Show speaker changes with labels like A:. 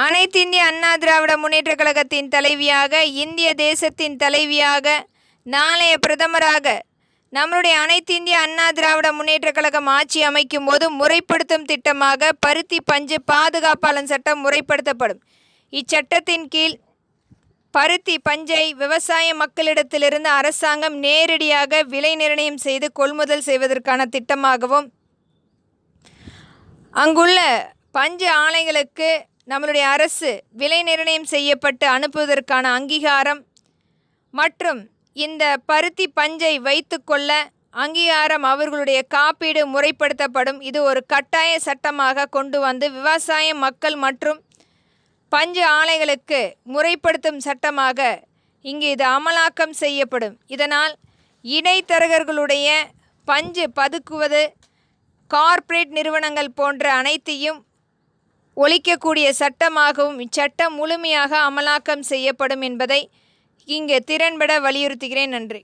A: அனைத்து இந்திய அண்ணா திராவிட முன்னேற்றக் கழகத்தின் தலைவியாக, இந்திய தேசத்தின் தலைவியாக, நாளைய பிரதமராக நம்மளுடைய அனைத்து இந்திய அண்ணா திராவிட முன்னேற்றக் கழகம் ஆட்சி அமைக்கும் போது முறைப்படுத்தும் திட்டமாக பருத்தி பஞ்சு பாதுகாப்பாளர் சட்டம் முறைப்படுத்தப்படும். இச்சட்டத்தின் கீழ் பருத்தி பஞ்சை விவசாய மக்களிடத்திலிருந்து அரசாங்கம் நேரடியாக விலை நிர்ணயம் செய்து கொள்முதல் செய்வதற்கான திட்டமாகவும், அங்குள்ள பஞ்சு ஆலைகளுக்கு நம்மளுடைய அரசு விலை நிர்ணயம் செய்யப்பட்டு அனுப்புவதற்கான அங்கீகாரம் மற்றும் இந்த பருத்தி பஞ்சை வைத்துக்கொள்ள அங்கீகாரம், அவர்களுடைய காப்பீடு முறைப்படுத்தப்படும். இது ஒரு கட்டாய சட்டமாக கொண்டு வந்து விவசாய மக்கள் மற்றும் பஞ்சு ஆலைகளுக்கு முறைப்படுத்தும் சட்டமாக இங்கு இது அமலாக்கம் செய்யப்படும். இதனால் இடைத்தரகர்களுடைய பஞ்சு பதுக்குவது, கார்ப்பரேட் நிறுவனங்கள் போன்ற அனைத்தையும் ஒழிக்கக்கூடிய சட்டமாகவும் இச்சட்டம் முழுமையாக அமலாக்கம் செய்யப்படும் என்பதை இங்கு திறன்பட வலியுறுத்துகிறேன். நன்றி.